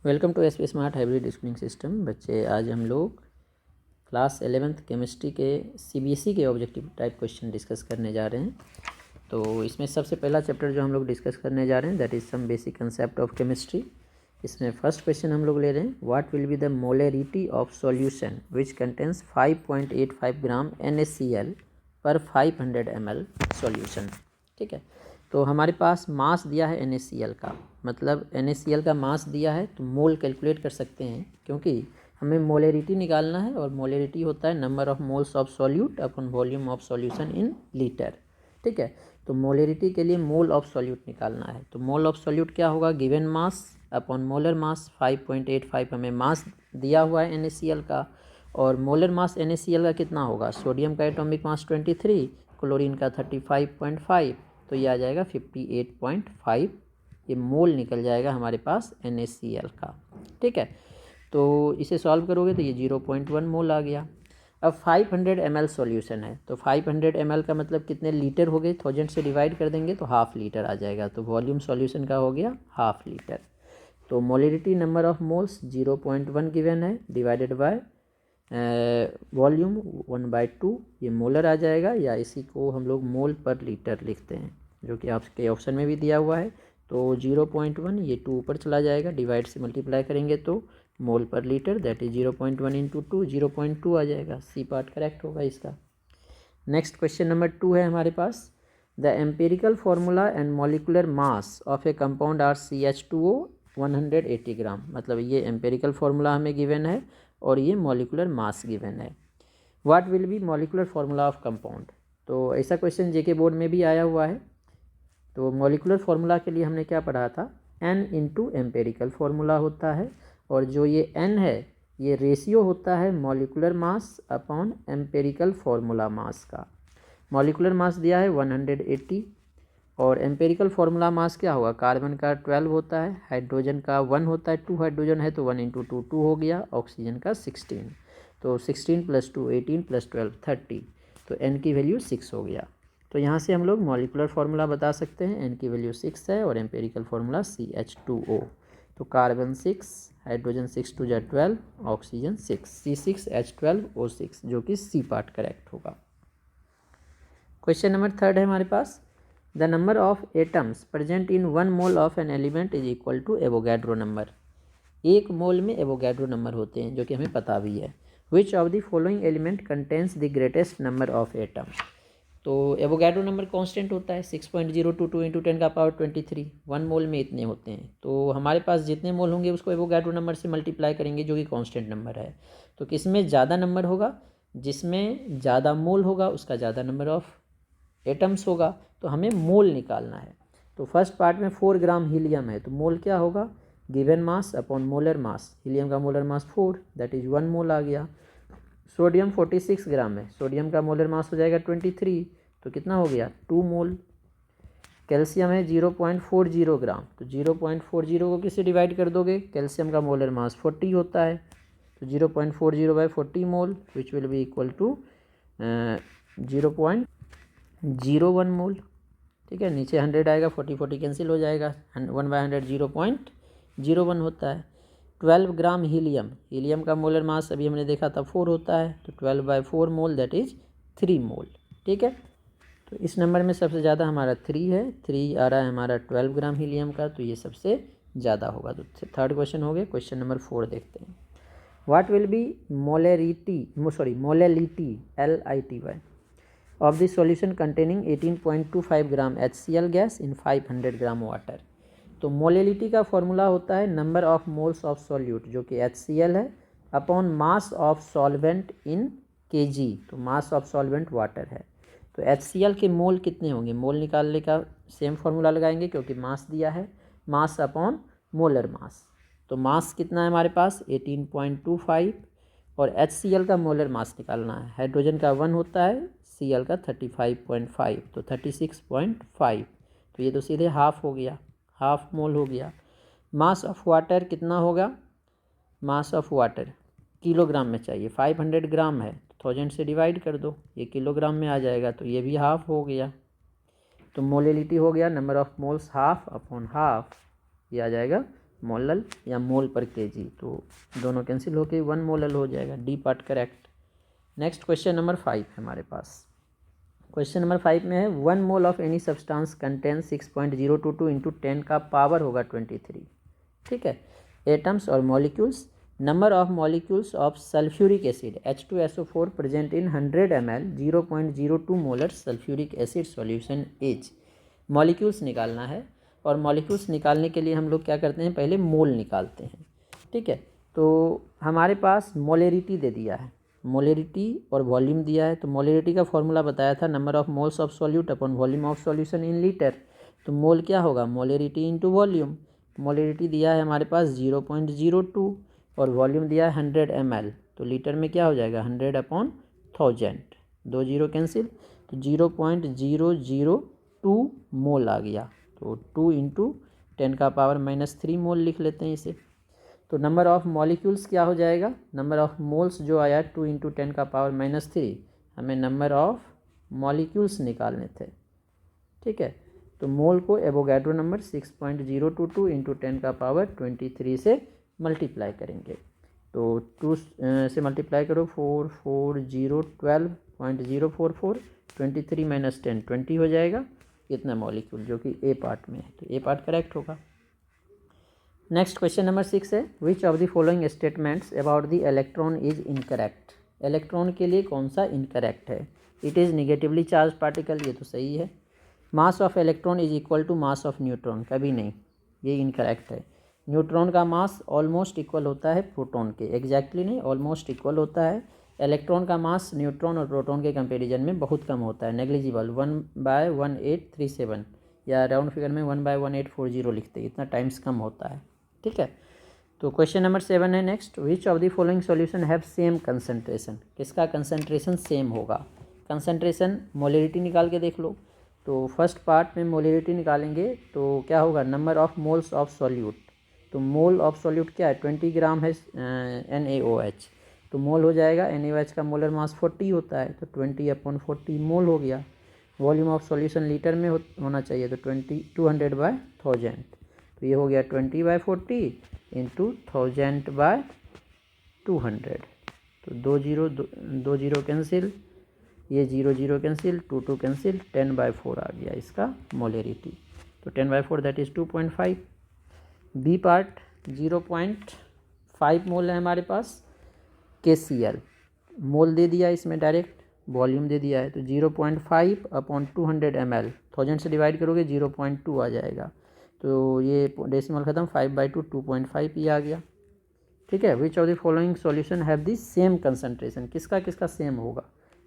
Welcome to SP smart hybrid schooling system. बच्चे, आज हम लोग क्लास 11th केमिस्ट्री के सीबीएसई के ऑब्जेक्टिव टाइप क्वेश्चन डिस्कस करने जा रहे हैं। तो इसमें सबसे पहला चैप्टर जो हम लोग डिस्कस करने जा रहे हैं that is some basic concept of chemistry. इसमें फर्स्ट क्वेश्चन हम लोग ले रहे हैं, what will be the molarity of solution which contains 5.85 gram NaCl per 500 ml solution. ठीक है, तो हमारे पास मास दिया है NaCl का, मतलब NaCl का मास दिया है तो मोल कैलकुलेट कर सकते हैं, क्योंकि हमें मोलरिटी निकालना है और मोलरिटी होता है number of moles of solute upon volume of solution in litre. ठीक है, तो मोलरिटी के लिए मोल ऑफ सॉल्यूट निकालना है। तो मोल ऑफ सॉल्यूट क्या होगा, given mass upon molar mass. 5.85 हमें मास दिया हुआ है NaCl का, और मोलर मास NaCl का कितना होगा, सोडियम का एटॉमिक मास 23, क्लोरीन का 35.5, तो ये आ जाएगा 58.5। ये मोल निकल जाएगा हमारे पास NaCl का। ठीक है, तो इसे सॉल्व करोगे तो ये 0.1 मोल आ गया। अब 500 ml सॉल्यूशन है, तो 500 ml का मतलब कितने लीटर हो गए, 1000 से डिवाइड कर देंगे तो हाफ लीटर आ जाएगा। तो वॉल्यूम सॉल्यूशन का हो गया हाफ लीटर। तो molarity number of moles 0.1 given है, डिवाइडेड बाय वॉल्यूम 1/2, ये मोलर आ जाएगा, या इसी को हम लोग मोल पर लीटर लिखते हैं, जो कि आपके ऑप्शन में भी दिया हुआ है। तो 0.1, ये 2 ऊपर चला जाएगा, डिवाइड से मल्टीप्लाई करेंगे तो mole per litre that is 0.1 into 2, 0.2 आ जाएगा। सी पार्ट करेक्ट होगा इसका। नेक्स्ट क्वेश्चन नंबर 2 है हमारे पास, the empirical formula and molecular mass of a compound are CH2O 180 gram. मतलब ये एम्पेरिकल फार्मूला हमें गिवन है और ये मॉलिकुलर मास गिवन है। What will be molecular formula of compound. तो ऐसा क्वेश्चन जेके बोर्ड में भी आया हुआ है। तो मॉलिकुलर फार्मूला के लिए हमने क्या पढ़ा था, N इंटू एम्पेरिकल फार्मूला होता है, और जो ये N है ये रेशियो होता है molecular mass upon empirical formula mass का। मॉलिकुलर मास दिया है 180 और एम्पेरिकल फार्मूला मास क्या होगा, कार्बन का 12 होता है, हाइड्रोजन का 1 होता है, 2 हाइड्रोजन है तो 1 इंटू 2 2 हो गया, ऑक्सीजन का 16, तो 16 + 2 18 + 12 30, तो N की वैल्यू 6 हो गया। तो यहाँ से हम लोग मॉलिकुलर फार्मूला बता सकते हैं, N की वैल्यू 6 है और एम्पेरिकल फार्मूला CH2O। तो कार्बन 6, हाइड्रोजन 6 2 12, ऑक्सीजन 6, C6H12O6, जो कि सी पार्ट करेक्ट होगा। क्वेश्चन नंबर 3 है हमारे पास, the number of atoms present in 1 mole of an element is equal to Avogadro number. 1 mole में एवोगैड्रो नंबर होते हैं, जो कि हमें पता भी है। Which of the following element contains the greatest number of atoms. तो एवोगैड्रो नंबर कांस्टेंट होता है 6.022 इंटू 10⁻23, 1 मोल में इतने होते हैं। तो हमारे पास जितने मोल होंगे उसको एवोगैड्रो नंबर से मल्टीप्लाई करेंगे, जो कि कांस्टेंट नंबर है। तो किसमें ज़्यादा नंबर होगा, जिसमें ज़्यादा मोल होगा उसका ज़्यादा नंबर ऑफ एटम्स होगा। तो हमें मोल निकालना है। तो फर्स्ट पार्ट में 4 ग्राम हीलियम है, तो मोल क्या होगा, given mass upon molar mass. Helium का मोलर मास 4 दैट इज 1 मोल आ गया। सोडियम 46 ग्राम है, सोडियम का मोलर मास हो जाएगा 23, तो कितना हो गया 2 मोल। कैल्शियम है 0.40 ग्राम, तो 0.40 को किससे डिवाइड कर दोगे, कैल्शियम का मोलर मास 40 होता है, तो 0.40/40 mole which will be equal to 0.01 mole. ठीक है, नीचे 100 आएगा, 40 कैंसिल हो जाएगा, 1/100 0.01 होता है। 12 ग्राम हीलियम, हीलियम का मोलर मास अभी हमने देखा था 4 होता है, तो 12/4 मोल दैट इज 3 मोल। ठीक है, तो इस नंबर में सबसे ज़्यादा हमारा 3 है, 3 आ रहा है हमारा 12 ग्राम हीलियम का, तो ये सबसे ज़्यादा होगा। तो थर्ड क्वेश्चन हो गया। क्वेश्चन नंबर 4 देखते हैं, what will B molarity LITY of the solution containing 18.25 gram HCl gas in 500 gram water. तो मोलरिटी का फॉर्मूला होता है number of moles of solute, जो कि HCl है, upon mass of solvent in kg, तो मास ऑफ सॉल्वेंट वाटर है। तो HCl के मोल कितने होंगे, मोल निकालने का सेम फार्मूला लगाएंगे, क्योंकि मास दिया है, मास अपॉन मोलर मास। तो मास कितना है हमारे पास 18.25, और HCl का मोलर मास निकालना है। हाइड्रोजन का 1 होता है, Cl का 35.5, तो 36.5, तो ये तो सीधे हाफ हो गया, हाफ मोल हो गया। मास ऑफ वाटर कितना होगा, मास ऑफ वाटर किलोग्राम में चाहिए, 500 ग्राम है, तो 1000 से डिवाइड कर दो, ये किलोग्राम में आ जाएगा, तो ये भी हाफ हो गया। तो मोलरिटी हो गया number of moles half upon half, ये आ जाएगा मोलल या मोल पर केजी, तो दोनों कैंसिल होके 1 मोलल हो जाएगा, D part correct. Next question number 5 है हमारे पास। क्वेश्चन नंबर 5 में है 1 mole of any substance contain 6.022 into 10 का पावर होगा 23, ठीक है। एटम्स और molecules, number of molecules of sulphuric acid H2SO4 present in 100 ml 0.02 molar sulphuric acid solution is. Molecules निकालना है, और मॉलिक्यूल्स निकालने के लिए हम लोग क्या करते हैं, पहले मोल निकालते हैं, ठीक है। तो हमारे पास मोलेरिटी दे दिया है, मोलेरिटी और वॉल्यूम दिया है। तो मोलेरिटी का फॉर्मूला बताया था number of moles of solute upon volume of solution in litre. तो मोल क्या होगा, मोलेरिटी इंटू वॉल्यूम। मोलेरिटी दिया है हमारे पास 0.02 और वॉल्यूम दिया है 100 ml, तो लीटर में क्या हो जाएगा 100/1000, 2 जीरो कैंसिल, तो 0.002 मोल आ गया। तो 2 इंटू 10 का पावर -3 मोल लिख लेते हैं इसे। तो नंबर ऑफ मॉलिक्यूल्स क्या हो जाएगा, नंबर ऑफ मोल्स जो आया 2 इंटू 10 का पावर -3, हमें नंबर ऑफ मॉलिक्यूल्स निकालने थे, ठीक है। तो मोल को एवोगाड्रो नंबर 6.022 इंटू 10 का पावर 23 से मल्टीप्लाई करेंगे। तो 2 से मल्टीप्लाई करो, 4 4 0 12.044, 23 - 10 20 हो जाएगा, इतना मॉलिक्यूल, जो कि ए पार्ट में है, तो ए पार्ट करेक्ट होगा। नेक्स्ट क्वेश्चन नंबर 6 है which of the following statements about the electron is incorrect. Electron के लिए कौन सा इनकरेक्ट है, it is negatively charge particle, ये तो सही है। Mass of electron is equal to mass of neutron, कभी नहीं, ये इनकरेक्ट है। न्यूट्रॉन का मास ऑलमोस्ट इक्वल होता है प्रोटॉन के, एग्जैक्टली नहीं, ऑलमोस्ट इक्वल होता है। इलेक्ट्रॉन का मास न्यूट्रॉन और प्रोटॉन के कंपेरिजन में बहुत कम होता है, नेग्लिजिबल, 1/1837, या राउंड फिगर में 1/1840 लिखते हैं, इतना टाइम्स कम होता है, ठीक है। तो क्वेश्चन नंबर 7 है next, which of the following solution have same concentration, किसका कंसंट्रेशन सेम होगा। कंसंट्रेशन मोलेरिटी निकाल के देख लो। तो फर्स्ट पार्ट में मोलेरिटी निकालेंगे तो क्या होगा, number of moles of solute. तो मोल ऑफ सॉल्यूट क्या है, 20 ग्राम है NaOH, तो मोल हो जाएगा, NaOH का मोलर मास 40 होता है, तो 20/40 मोल हो गया। वॉल्यूम ऑफ सॉल्यूशन लीटर में होना चाहिए, तो 200/1000, तो ये हो गया 20/40 इंटू 1000/200, तो 2 जीरो कैंसिल, ये 0 0 कैंसिल, 2 2 कैंसिल, 10/4 आ गया इसका मोलेरिटी। तो 10/4 दैट इज़ 2.5। बी पार्ट 0.5 मोल है हमारे पास। KCl मोल दे दिया इसमें डायरेक्ट, वॉल्यूम दे दिया है, तो 0.5/200 ml, 1000 से डिवाइड करोगे 0.2 आ जाएगा, तो ये डेसिमल खत्म, 5/2 2.5 ही आ गया, ठीक है। Which of the following solution have the same concentration, किसका किसका सेम होगा,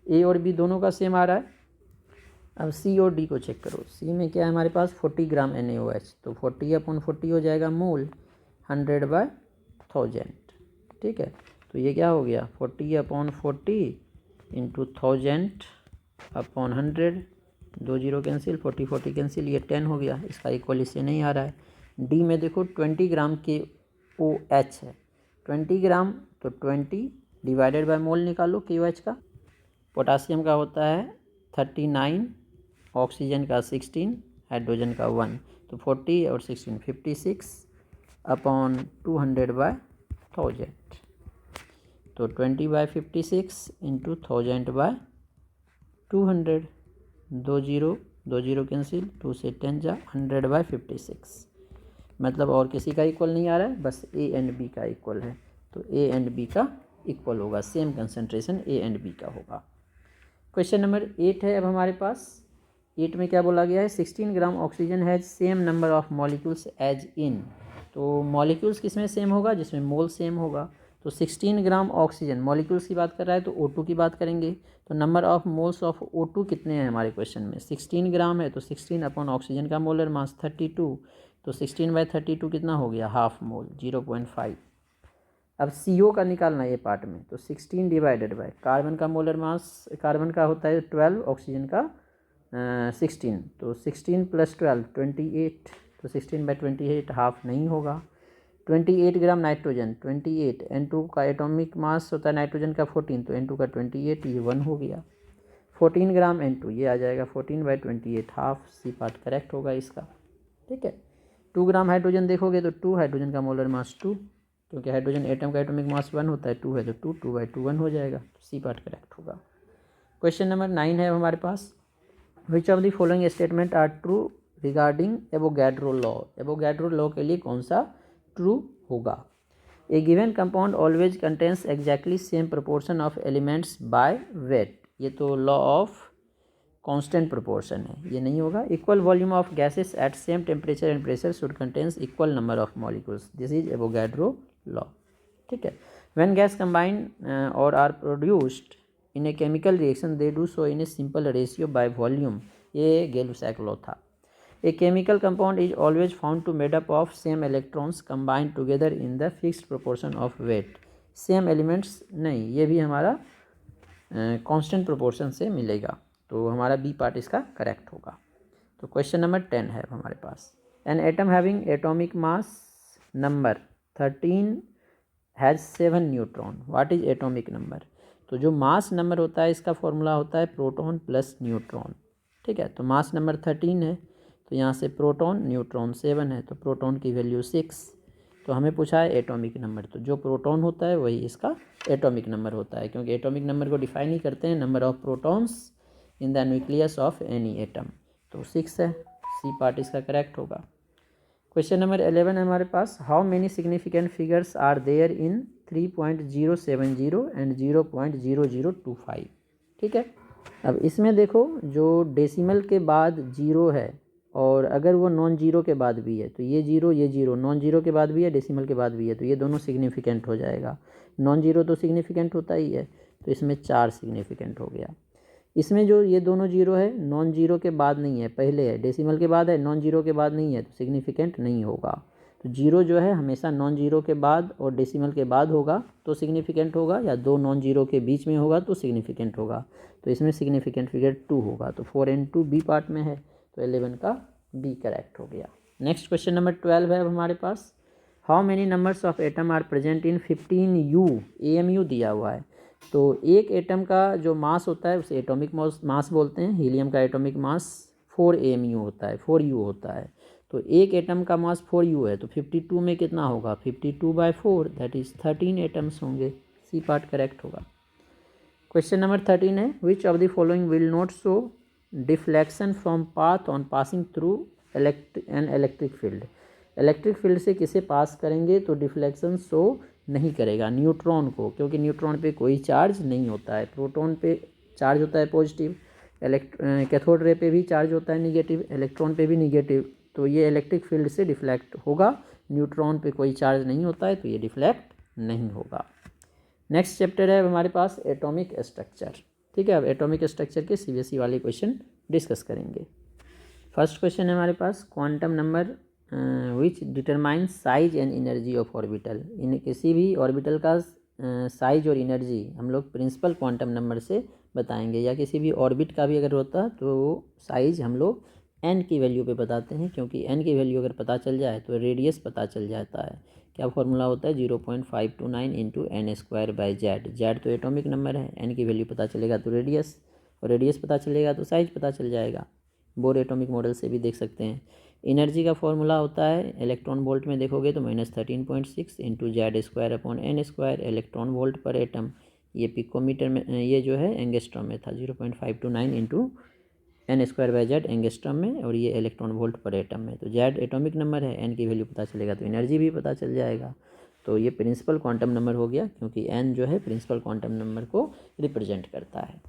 ए और बी दोनों का सेम आ रहा है। अब सी और डी को चेक करो। सी में क्या है हमारे पास 40 ग्राम NaOH, तो 40/40 हो जाएगा मोल, 100/1000, ठीक है। तो ये क्या हो गया 40/40 इंटू 1000/100, 2 जीरो कैंसिल, 40 40 कैंसिल, ये 10 हो गया, इसका इक्वल इससे नहीं आ रहा है। डी में देखो 20 ग्राम KOH है, 20 ग्राम, तो 20 डिवाइडेड बाय मोल निकालो KOH का। पोटासियम का होता है 39, ऑक्सीजन का 16, हाइड्रोजन का 1, तो 40 और 16 56/200/1000, तो 20/56 इंटू 1000/200, 2 जीरो कैंसिल, 2 से 10 जा, 100/56, मतलब और किसी का इक्वल नहीं आ रहा है, बस ए एंड बी का इक्वल है, तो ए एंड बी का इक्वल होगा, same concentration A and B का होगा। क्वेश्चन नंबर 8 है अब हमारे पास। 8 में क्या बोला गया है, 16 gram oxygen has same number of molecules as in. तो मॉलिक्यूल्स किस में सेम होगा, जिसमें मोल सेम होगा। तो 16 ग्राम ऑक्सीजन, मॉलिक्यूल्स की बात कर रहा है तो O2 की बात करेंगे। तो number of moles of O2 कितने हैं हमारे क्वेश्चन में, 16 ग्राम है, तो 16 अपॉन ऑक्सीजन का मोलर मास 32, तो 16/32 कितना हो गया, हाफ मोल, 0.5। अब CO का निकालना है ये पार्ट में, तो 16 डिवाइडेड बाय कार्बन का मोलर मास, कार्बन का होता है 12, ऑक्सीजन का 16, तो 16 + 12 28, तो 16/28 हाफ नहीं होगा। 28 ग्राम नाइट्रोजन, 28, N2 का एटॉमिक मास होता है नाइट्रोजन का 14, तो N2 का 28, ये 1 हो गया। 14 ग्राम N2, ये आ जाएगा 14/28 हाफ, सी पार्ट करेक्ट होगा इसका, ठीक है। 2 ग्राम हाइड्रोजन देखोगे तो 2 हाइड्रोजन का मोलर मास 2, क्योंकि हाइड्रोजन एटम का एटॉमिक मास 1 होता है, 2 है तो 2 1 हो जाएगा, सी पार्ट करेक्ट होगा। क्वेश्चन नंबर 9 है हमारे पास, which of the following statement are true regarding Avogadro law. Avogadro law के लिए कौन सा ट्रू होगा। A given compound always contains exactly same proportion of elements by weight, ये तो लॉ ऑफ कांस्टेंट प्रोपोर्शन है, ये नहीं होगा। Equal volume of gases at same temperature and pressure should contains equal number of molecules, this is Avogadro law. ठीक है। When gas combine or are produced in a chemical reaction they do so in a simple ratio by volume, ये Gay-Lussac law था। A chemical compound is always found to made up of same electrons combined together in the fixed proportion of weight, same elements नहीं, ये भी हमारा constant proportion से मिलेगा, तो हमारा बी पार्ट इसका करेक्ट होगा। तो क्वेश्चन नंबर 10 है हमारे पास, an atom having atomic mass number 13 has 7 neutron, what is atomic number. तो जो मास नंबर होता है इसका फॉर्मूला होता है प्रोटॉन प्लस न्यूट्रॉन। ठीक है, तो मास नंबर 13 है तो यहाँ से प्रोटॉन, न्यूट्रॉन 7 है, तो प्रोटॉन की वैल्यू 6। तो हमें पूछा है एटॉमिक नंबर, तो जो प्रोटॉन होता है वही इसका एटॉमिक नंबर होता है, क्योंकि एटॉमिक नंबर को डिफाइन ही करते हैं number of protons in the nucleus of any atom, तो 6 है, सी पार्ट इसका करेक्ट होगा। क्वेश्चन नंबर 11 है हमारे पास, how many significant figures are there in 3.070 and 0.0025। ठीक है, अब इसमें देखो जो डेसिमल के बाद जीरो है और अगर वो नॉन जीरो के बाद भी है, तो ये जीरो नॉन जीरो के बाद भी है, डेसिमल के बाद भी है, तो ये दोनों सिग्निफिकेंट हो जाएगा। नॉन जीरो तो सिग्निफिकेंट होता ही है, तो इसमें 4 सिग्निफिकेंट हो गया। इसमें जो ये दोनों जीरो है, नॉन जीरो के बाद नहीं है, पहले है, डेसिमल के बाद है, नॉन जीरो के बाद नहीं है, तो सिग्निफिकेंट नहीं होगा। तो जीरो जो है हमेशा नॉन जीरो के बाद और डेसिमल के बाद होगा तो सिग्निफिकेंट होगा, या दो नॉन जीरो के बीच में होगा तो सिग्निफिकेंट होगा। तो इसमें सिग्निफिकेंट फिगर 2 होगा, तो 4 and 2 बी पार्ट में है, तो 11 का बी करेक्ट हो गया। नेक्स्ट क्वेश्चन नंबर 12 है अब हमारे पास, how many numbers of atom are present in 15U, AMU दिया हुआ है। तो एक एटम का जो मास होता है उसे एटॉमिक मास बोलते हैं। हीलियम का एटॉमिक मास 4 होता है, 4U होता है, तो एक एटम का मास 4U है, तो 52 में कितना होगा, 52/4 दैट इज 13 एटम्स होंगे, सी पार्ट करेक्ट होगा। क्वेश्चन नंबर 13 है, which of the following will not show deflection from path on passing through an electric field. Electric field से किसे पास करेंगे तो डिफ्लेक्शन शो नहीं करेगा, न्यूट्रॉन को, क्योंकि न्यूट्रॉन पे कोई चार्ज नहीं होता है, प्रोटॉन पे चार्ज होता है पॉजिटिव, कैथोड रे पे भी चार्ज होता है निगेटिव, इलेक्ट्रॉन पे भी निगेटिव, तो ये इलेक्ट्रिक फील्ड से डिफ्लेक्ट होगा। न्यूट्रॉन पे कोई चार्ज नहीं होता है तो ये डिफ्लेक्ट नहीं होगा। नेक्स्ट चैप्टर है हमारे पास एटॉमिक स्ट्रक्चर। ठीक है, अब एटॉमिक स्ट्रक्चर के CBSE वाले क्वेश्चन डिस्कस करेंगे। फर्स्ट क्वेश्चन है हमारे पास, quantum number which determine size and energy of orbital. इन किसी भी ऑर्बिटल का साइज और एनर्जी हम लोग प्रिंसिपल क्वांटम नंबर से बताएंगे, या किसी भी ऑर्बिट का भी अगर होता तो साइज हम लोग n की वैल्यू पे बताते हैं, क्योंकि n की वैल्यू अगर पता चल जाए तो रेडियस पता चल जाता है। क्या फॉर्मूला होता है, 0.529 इंटू n²/z। z तो एटॉमिक नंबर है, n की वैल्यू पता चलेगा तो रेडियस, और रेडियस पता चलेगा तो साइज पता चल जाएगा। बोर एटॉमिक मॉडल से भी देख सकते हैं। एनर्जी का फॉर्मूला होता है, इलेक्ट्रॉन वोल्ट में देखोगे तो -13.6 इंटू Z²/n², इलेक्ट्रॉन वोल्ट पर एटम। ये पिकोमीटर में, ये जो है एंगस्ट्रॉम में था, 0.529 इंटू n²/z एंगस्ट्रॉम में, और ये इलेक्ट्रॉन वोल्ट पर एटम में। तो Z एटॉमिक नंबर है, n की वैल्यू पता चलेगा तो एनर्जी भी पता चल जाएगा। तो ये प्रिंसिपल क्वांटम नंबर हो गया, क्योंकि n जो है प्रिंसिपल क्वांटम नंबर को रिप्रेजेंट करता है।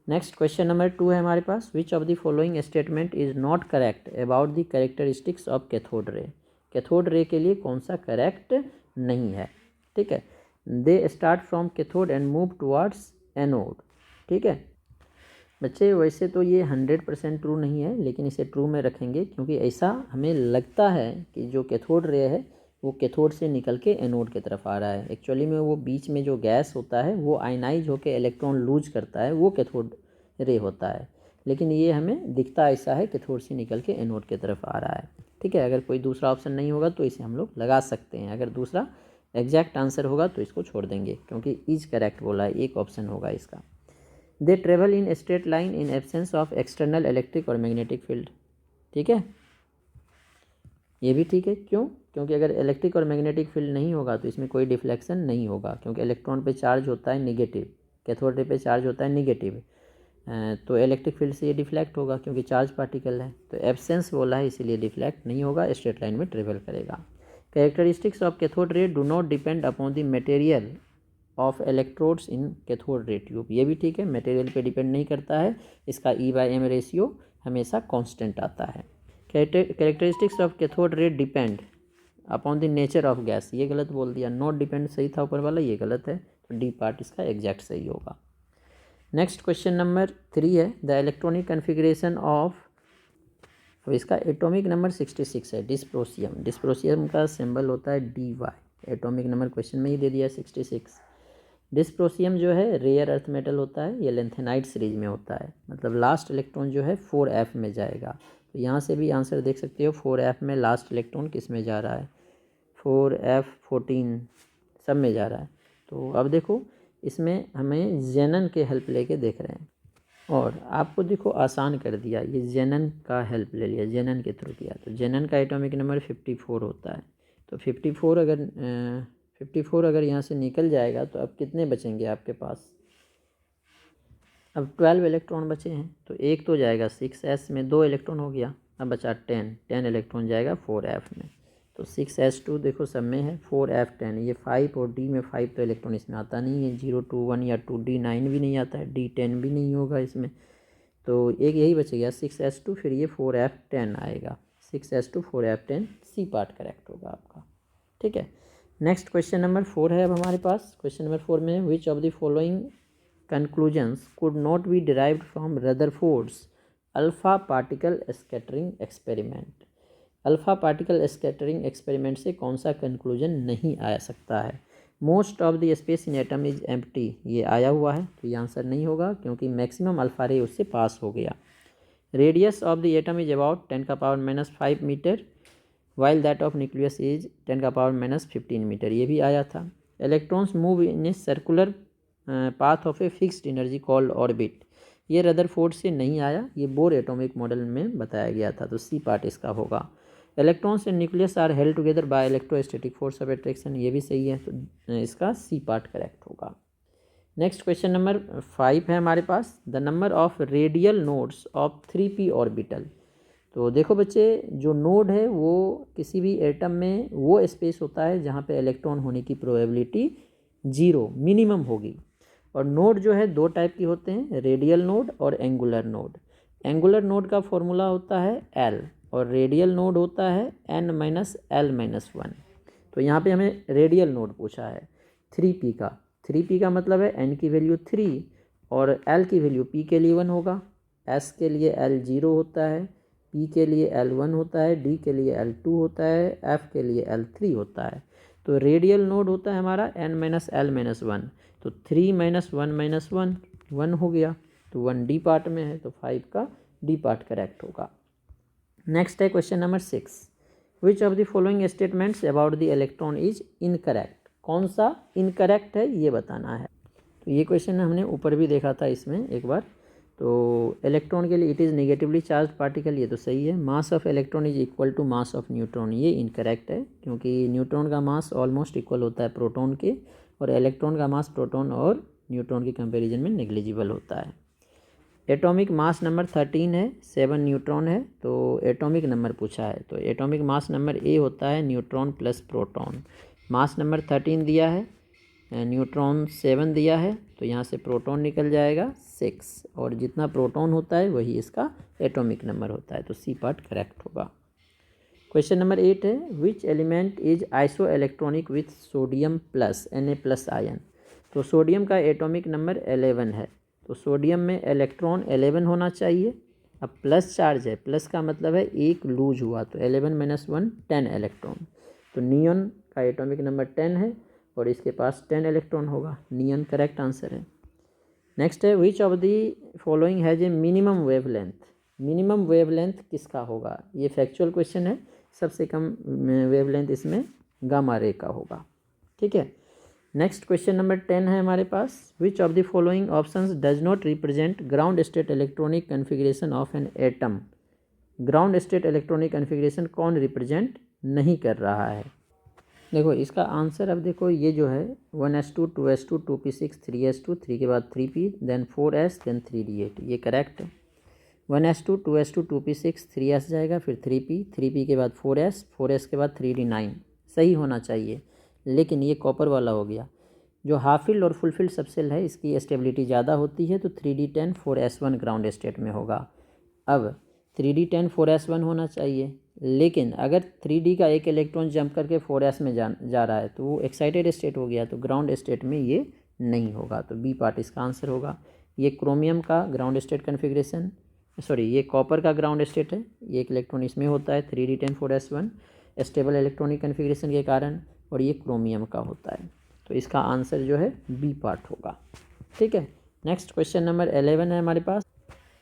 नेक्स्ट क्वेश्चन नंबर 2 है हमारे पास, which of the following statement is not correct about the characteristics of cathode ray. Cathode ray के लिए कौन सा करेक्ट नहीं है। ठीक है, they start from cathode and move towards anode. ठीक है बच्चे, वैसे तो ये 100% ट्रू नहीं है, लेकिन इसे ट्रू में रखेंगे, क्योंकि ऐसा हमें लगता है कि जो कैथोड रे है वो कैथोड से निकल के एनोड की तरफ आ रहा है। एक्चुअली में वो बीच में जो गैस होता है वो आयनाइज होकर इलेक्ट्रॉन लूज करता है, वो कैथोड रे होता है, लेकिन ये हमें दिखता ऐसा है कैथोड से निकल के एनोड की तरफ आ रहा है। ठीक है, अगर कोई दूसरा ऑप्शन नहीं होगा तो इसे हम लोग लगा सकते हैं, अगर दूसरा एग्जैक्ट आंसर होगा तो इसको छोड़ देंगे, क्योंकि इज करेक्ट बोला है, एक ऑप्शन होगा इसका। They travel in straight line in absence of external electric और मैग्नेटिक फील्ड। ठीक है, ये भी ठीक है। क्यों? क्योंकि अगर इलेक्ट्रिक और मैग्नेटिक फील्ड नहीं होगा तो इसमें कोई डिफ्लेक्शन नहीं होगा, क्योंकि इलेक्ट्रॉन पे चार्ज होता है निगेटिव, कैथोड रे पे चार्ज होता है निगेटिव, तो इलेक्ट्रिक फील्ड से ये डिफ्लेक्ट होगा क्योंकि चार्ज पार्टिकल है। तो एब्सेंस बोला है इसीलिए डिफ्लेक्ट नहीं होगा, स्ट्रेट लाइन में ट्रेवल करेगा। कैरेक्टरिस्टिक्स ऑफ कैथोड रे do not depend upon the material of electrodes in cathode ray tube. ये भी ठीक है, मटेरियल पे डिपेंड नहीं करता है, इसका E/m रेशियो हमेशा कांस्टेंट आता है। कैरेक्टरिस्टिक्स ऑफ कैथोड रे depend upon the nature of gas, ये गलत बोल दिया, नॉट डिपेंड सही था ऊपर वाला, ये गलत है, तो डी पार्ट इसका एग्जैक्ट सही होगा। नेक्स्ट क्वेश्चन नंबर 3 है द इलेक्ट्रॉनिक कन्फिग्रेशन ऑफ, तो इसका एटॉमिक नंबर 66 है, डिस्प्रोसियम। डिस्प्रोसियम का सिंबल होता है Dy, एटॉमिक नंबर क्वेश्चन में ही दे दिया 66। डिस्प्रोसियम जो है रेयर अर्थ मेटल होता है, ये लेंथेनाइट सीरीज में होता है, मतलब लास्ट इलेक्ट्रॉन जो है 4f में जाएगा। तो यहाँ से भी आंसर देख सकते हो, 4f में लास्ट इलेक्ट्रॉन किस में जा रहा है, 4f14 सब में जा रहा है। तो अब देखो इसमें हमें जेनन के हेल्प लेके देख रहे हैं, और आपको देखो आसान कर दिया, ये जेनन का हेल्प ले लिया, जेनन के थ्रू किया। तो जेनन का एटॉमिक नंबर 54 होता है। तो 54 अगर यहाँ से निकल जाएगा तो अब कितने बचेंगे आपके पास, अब 12 इलेक्ट्रॉन बचे हैं, तो एक तो जाएगा 6s में, 2 इलेक्ट्रॉन हो गया, अब बचा 10 इलेक्ट्रॉन जाएगा 4f में। तो 6s2 देखो सब में है, 4f10, ये 5 और d में 5 तो इलेक्ट्रॉन इसमें आता नहीं है, 0 2 1 या 2d9 भी नहीं आता है, d10 भी नहीं होगा इसमें, तो एक यही बचेगा 6s2, फिर ये 4f10 आएगा, 6s2 4f10, सी पार्ट करेक्ट होगा आपका। ठीक है, नेक्स्ट क्वेश्चन नंबर 4 है अब हमारे पास। क्वेश्चन नंबर 4 में विच of the following conclusions could not be derived from Rutherford's alpha particle scattering experiment. Alpha particle scattering experiment से कौन सा कंक्लूजन नहीं आ सकता है। Most of the space in atom is empty, ये आया हुआ है, तो ये आंसर नहीं होगा क्योंकि मैक्सिमम अल्फ़ा रे उससे पास हो गया। Radius of the atom is about 10⁻⁵ metre, while that of nucleus is 10⁻⁻15 metre, ये भी आया था। Electrons move in a circular path of a fixed energy called orbit, ये रदरफोर्ड से नहीं आया, ये बोर एटॉमिक मॉडल में बताया गया था, तो सी पार्ट इसका होगा। Electrons and nucleus are held together by electrostatic force of attraction, ये भी सही है, तो इसका सी पार्ट करेक्ट होगा। नेक्स्ट क्वेश्चन नंबर 5 है हमारे पास, the number of radial nodes of 3p orbital. तो देखो बच्चे, जो नोड है वो किसी भी एटम में वो स्पेस होता है जहाँ पे इलेक्ट्रॉन होने की प्रोबेबिलिटी 0 मिनिमम होगी, और नोड जो है 2 टाइप की होते हैं, रेडियल नोड और एंगुलर नोड। एंगुलर नोड का फॉर्मूला होता है L, और रेडियल नोड होता है n-l-1। तो यहाँ पे हमें रेडियल नोड पूछा है 3p का, 3p का मतलब है n की वैल्यू 3 और l की वैल्यू p के लिए 1 होगा, s के लिए l 0 होता है, p के लिए l 1 होता है, d के लिए l 2 होता है, f के लिए l 3 होता है। तो रेडियल नोड होता है हमारा n-l-1, तो 3 - 1 - 1 1 हो गया, तो 1 डी पार्ट में है, तो 5 का डी पार्ट करेक्ट होगा। नेक्स्ट है question number 6, which of the following statements about the electron is incorrect, कौन सा इनकरेक्ट है ये बताना है। तो ये क्वेश्चन हमने ऊपर भी देखा था इसमें एक बार, तो इलेक्ट्रॉन के लिए it is negatively charge particle, ये तो सही है। Mass of electron is equal to mass of neutron, ये इनकरेक्ट है, क्योंकि न्यूट्रॉन का मास ऑलमोस्ट इक्वल होता है प्रोटॉन के, और इलेक्ट्रॉन का मास प्रोटॉन और न्यूट्रॉन के कंपैरिजन में नेग्लिजिबल होता है। एटॉमिक मास नंबर 13 है, 7 न्यूट्रॉन है, तो एटॉमिक नंबर पूछा है, तो एटॉमिक मास नंबर ए होता है न्यूट्रॉन प्लस प्रोटॉन। मास नंबर 13 दिया है, न्यूट्रॉन 7 दिया है, तो यहाँ से प्रोटॉन निकल जाएगा 6, और जितना प्रोटॉन होता है वही इसका एटॉमिक नंबर होता है, तो सी पार्ट करेक्ट होगा। क्वेश्चन नंबर 8 है, which element is iso electronic with sodium plus Na+ ion. तो सोडियम का एटॉमिक नंबर 11 है, तो सोडियम में इलेक्ट्रॉन 11 होना चाहिए। अब प्लस चार्ज है, प्लस का मतलब है एक लूज हुआ, तो 11 - 1 10 इलेक्ट्रॉन, तो नियॉन का एटॉमिक नंबर 10 है और इसके पास 10 इलेक्ट्रॉन होगा, नियॉन करेक्ट आंसर है। नेक्स्ट है, which of the following has a minimum wavelength. Minimum wavelength किसका होगा, ये फैक्चुअल क्वेश्चन है, सबसे कम वेवलेंथ इसमें गामा रे का होगा। ठीक है, नेक्स्ट क्वेश्चन नंबर 10 है हमारे पास, which of the following options does not represent ground state electronic configuration of an atom. Ground state electronic configuration कौन रिप्रेजेंट नहीं कर रहा है। देखो इसका आंसर, अब देखो ये जो है 1s2 2s2 2p6 3s2 3 के बाद 3p then 4s then 3d8, ये करेक्ट है। 1s2 2s2 2p6 3s जाएगा, फिर 3p के बाद 4s के बाद 3d9, सही होना चाहिए। लेकिन ये कॉपर वाला हो गया। जो हाफ फील्ड और फुल फील्ड सबसेल है इसकी स्टेबिलिटी ज़्यादा होती है, तो 3d10 4s1 ग्राउंड स्टेट में होगा। अब 3d10 4s1 होना चाहिए, लेकिन अगर 3d का एक इलेक्ट्रॉन जंप करके 4s में जा रहा है तो वो एक्साइटेड स्टेट हो गया, तो ग्राउंड स्टेट में ये नहीं होगा, तो बी पार्ट इसका आंसर होगा। ये क्रोमियम का ग्राउंड स्टेट कन्फिग्रेशन, ये कॉपर का ग्राउंड स्टेट है, ये एक इलेक्ट्रॉन इसमें होता है 3d10 4s1 stable electronic configuration के कारण, और ये क्रोमियम का होता है, तो इसका आंसर जो है बी पार्ट होगा। ठीक है, नेक्स्ट क्वेश्चन नंबर 11 है हमारे पास।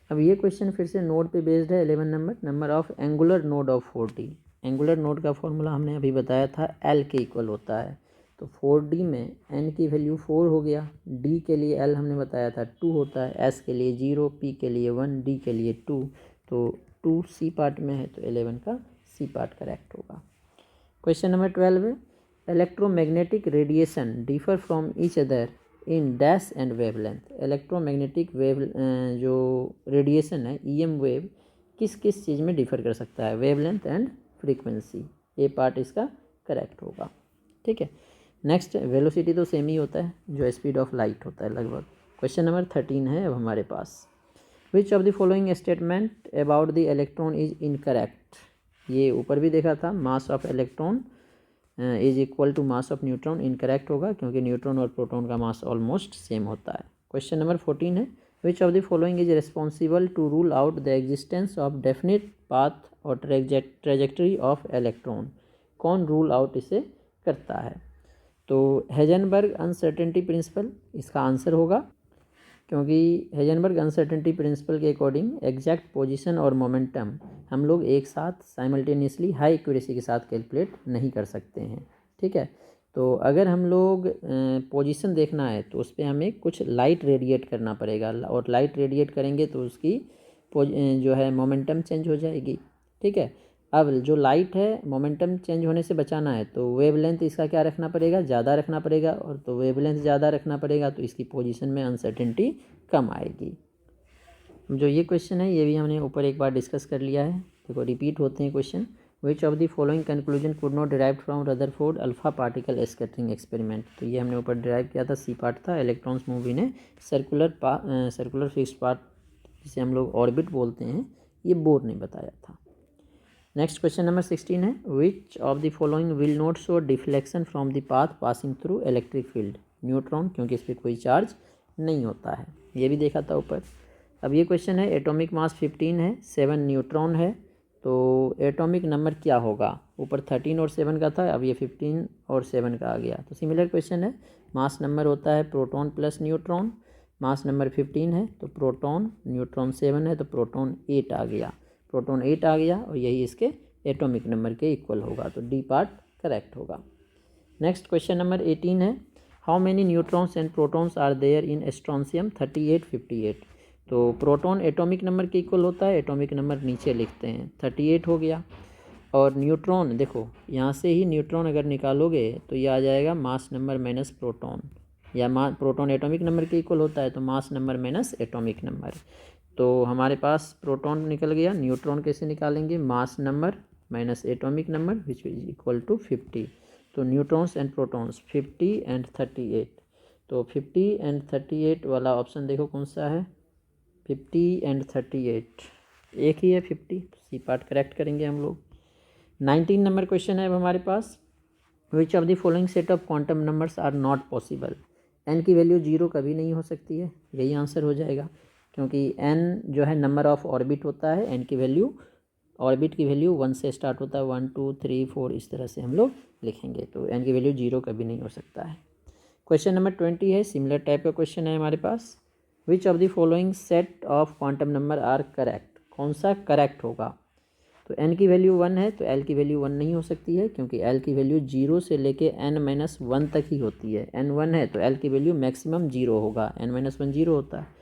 अब ये क्वेश्चन फिर से नोड पे बेस्ड है। 11 number of angular node of 4D। Angular node का फॉर्मूला हमने अभी बताया था, L के इक्वल होता है, तो 4D में N की वैल्यू 4 हो गया, D के लिए L हमने बताया था 2 होता है, S के लिए 0, P के लिए 1, D के लिए 2, तो 2 C पार्ट में है, तो 11 का C पार्ट करेक्ट होगा। Question number 12, electromagnetic radiation differ from each other in dash and wavelength. Electromagnetic wave जो रेडिएशन है EM वेव किस किस चीज़ में डिफर कर सकता है, वेवलेंथ एंड फ्रीक्वेंसी, ये पार्ट इसका करेक्ट होगा। ठीक है, नेक्स्ट वेलोसिटी तो सेम ही होता है, जो स्पीड ऑफ लाइट होता है लगभग। क्वेश्चन नंबर 13 है अब हमारे पास, which of the following statement about the electron is incorrect. ये ऊपर भी देखा था, mass of electron is equal to mass of neutron, incorrect होगा क्योंकि न्यूट्रॉन और प्रोटॉन का मास ऑलमोस्ट सेम होता है। क्वेश्चन नंबर 14 है, which of the following is responsible to rule out the existence of definite path और ट्रेजेक्टरी ऑफ इलेक्ट्रॉन। कौन rule out इसे करता है, तो हेजनबर्ग अनसर्टेनिटी प्रिंसिपल इसका आंसर होगा, क्योंकि हेजनबर्ग अनसर्टेनिटी प्रिंसिपल के अकॉर्डिंग एग्जैक्ट पोजीशन और मोमेंटम हम लोग एक साथ साइमल्टेनियसली हाई एक्यूरेसी के साथ कैलकुलेट नहीं कर सकते हैं। ठीक है, तो अगर हम लोग पोजीशन देखना है तो उस पर हमें कुछ लाइट रेडिएट करना पड़ेगा, और लाइट रेडिएट करेंगे तो उसकी जो है मोमेंटम चेंज हो जाएगी। ठीक है, अब जो लाइट है मोमेंटम चेंज होने से बचाना है तो वेवलेंथ इसका क्या रखना पड़ेगा, ज़्यादा रखना पड़ेगा, और तो वेवलेंथ ज़्यादा रखना पड़ेगा तो इसकी पोजीशन में अनसर्टेनिटी कम आएगी। जो ये क्वेश्चन है ये भी हमने ऊपर एक बार डिस्कस कर लिया है, देखो रिपीट होते हैं question. Which of the following conclusion could not derive from Rutherford alpha particle scattering experiment. तो ये हमने ऊपर डिराइव किया था, सी पार्ट था। इलेक्ट्रॉन्स मूवी ने सर्कुलर फिक्स्ड पार्ट जिसे हम लोग ऑर्बिट बोलते हैं, ये बोर ने बताया था। नेक्स्ट क्वेश्चन नंबर 16 है, which of the following will not show deflection from the path passing through electric field. Neutron, क्योंकि इस पर कोई चार्ज नहीं होता है, ये भी देखा था ऊपर। अब ये क्वेश्चन है, एटॉमिक मास 15 है, 7 न्यूट्रॉन है, तो एटॉमिक नंबर क्या होगा। ऊपर 13 और 7 का था, अब ये 15 और 7 का आ गया, तो सिमिलर क्वेश्चन है। मास नंबर होता है proton plus neutron, mass number 15 है तो प्रोटॉन, न्यूट्रॉन 7 है तो प्रोटॉन 8 आ गया, प्रोटॉन 8 आ गया, और यही इसके एटॉमिक नंबर के इक्वल होगा, तो डी पार्ट करेक्ट होगा। नेक्स्ट क्वेश्चन नंबर 18 है, how many neutrons and protons are there in strontium 38 58। तो प्रोटॉन एटॉमिक नंबर के इक्वल होता है, एटॉमिक नंबर नीचे लिखते हैं, 38 हो गया। और न्यूट्रॉन, देखो यहाँ से ही न्यूट्रॉन अगर निकालोगे तो ये आ जाएगा मास नंबर माइनस प्रोटॉन, या प्रोटॉन एटॉमिक नंबर के इक्वल होता है तो mass number minus atomic number. तो हमारे पास प्रोटॉन निकल गया, न्यूट्रॉन कैसे निकालेंगे, mass number minus atomic number which is equal to 50। तो न्यूट्रॉन्स एंड प्रोटॉन्स 50 एंड 38, तो 50 एंड 38 वाला ऑप्शन देखो कौन सा है, 50 एंड 38 एक ही है 50, सी पार्ट करेक्ट करेंगे हम लोग। 19 नंबर क्वेश्चन है अब हमारे पास, which of the following set of quantum numbers are not possible. N की वैल्यू 0 कभी नहीं हो सकती है, यही आंसर हो जाएगा, क्योंकि एन जो है नंबर ऑफ ऑर्बिट होता है, एन की वैल्यू, ऑर्बिट की वैल्यू 1 से स्टार्ट होता है, 1 2 3 4 इस तरह से हम लोग लिखेंगे, तो एन की वैल्यू 0 कभी नहीं हो सकता है। क्वेश्चन नंबर 20 है, सिमिलर टाइप का क्वेश्चन है हमारे पास, which of the following set of quantum number are correct. कौन सा करेक्ट होगा, तो एन की वैल्यू 1 है तो एल की वैल्यू 1 नहीं हो सकती है, क्योंकि एल की वैल्यू 0 से लेके n-1 तक ही होती है, n 1 है तो एल की वैल्यू मैक्सिमम 0 होगा, n-1 0 होता है।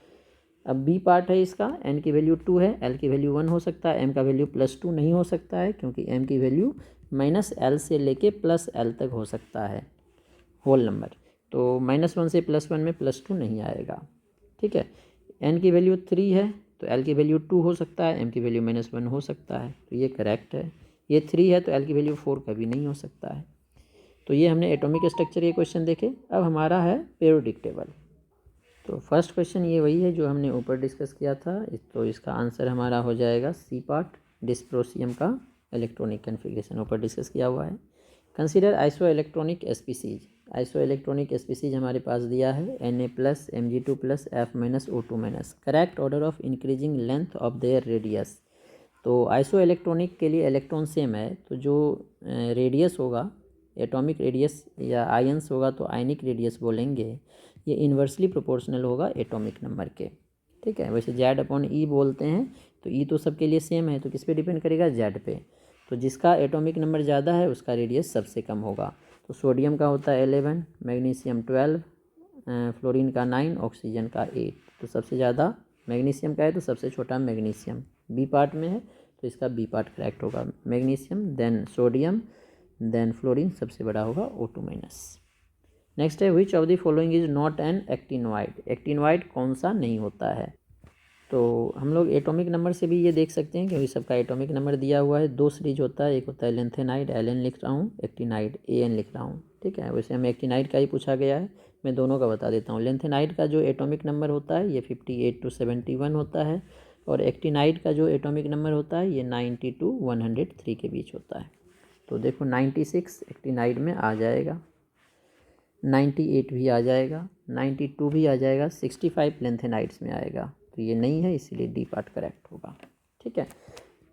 अब बी पार्ट है इसका, n की वैल्यू 2 है, l की वैल्यू 1 हो सकता है, m का वैल्यू +2 नहीं हो सकता है, क्योंकि m की वैल्यू -l से लेके +l तक हो सकता है होल नंबर। तो -1 से +1 में +2 नहीं आएगा, ठीक है। n की वैल्यू 3 है तो l की वैल्यू 2 हो सकता है, m की वैल्यू -1 हो सकता है, तो ये करेक्ट है। ये 3 है तो l की वैल्यू 4 कभी नहीं हो सकता है। तो ये हमने एटॉमिक स्ट्रक्चर के क्वेश्चन देखे। अब हमारा है पीरियोडिक टेबल। तो फर्स्ट क्वेश्चन ये वही है जो हमने ऊपर डिस्कस किया था। तो इसका आंसर हमारा हो जाएगा सी पार्ट, डिस्प्रोसियम का इलेक्ट्रॉनिक कन्फिग्रेशन ऊपर डिस्कस किया हुआ है। Consider iso electronic species. Iso electronic species हमारे पास दिया है Na+, Mg2+, F- O2-। Correct order of increasing length of their radius. तो आइसो इलेक्ट्रॉनिक के लिए इलेक्ट्रॉन सेम है, तो जो रेडियस होगा एटॉमिक रेडियस या आयंस होगा तो आयनिक रेडियस बोलेंगे, ये इन्वर्सली प्रोपोर्शनल होगा एटॉमिक नंबर के, ठीक है। वैसे Z/E बोलते हैं, तो E तो सबके लिए सेम है, तो किस पे डिपेंड करेगा, Z पे। तो जिसका एटॉमिक नंबर ज़्यादा है उसका रेडियस सबसे कम होगा। तो सोडियम का होता है 11, मैग्नीशियम 12, फ्लोरीन का 9, ऑक्सीजन का 8। तो सबसे ज़्यादा मैग्नीशियम का है तो सबसे छोटा मैग्नीशियम बी पार्ट में है, तो इसका बी पार्ट करेक्ट होगा। Magnesium, then sodium, then fluorine, सबसे बड़ा होगा O2-। नेक्स्ट है which of the following is not an actinoid. Actinoid कौन सा नहीं होता है। तो हम लोग एटॉमिक नंबर से भी ये देख सकते हैं क्योंकि सबका एटॉमिक नंबर दिया हुआ है। 2 सीरीज होता है, एक होता है लेंथेनाइड Ln लिख रहा हूँ, एक्टिनाइड An लिख रहा हूँ, ठीक है। वैसे हमें एक्टिनाइड का ही पूछा गया है, मैं दोनों का बता देता हूँ। लेंथेनाइड का जो एटॉमिक नंबर होता है ये 58 to 71 होता है, और एक्टिनाइड का जो एटॉमिक नंबर होता है ये 90 to 103 के बीच होता है। तो देखो 96 एक्टिनाइड में आ जाएगा, 98 भी आ जाएगा, 92 भी आ जाएगा, 65 लेंथेनाइड्स में आएगा। तो ये नहीं है, इसीलिए डी पार्ट करेक्ट होगा, ठीक है।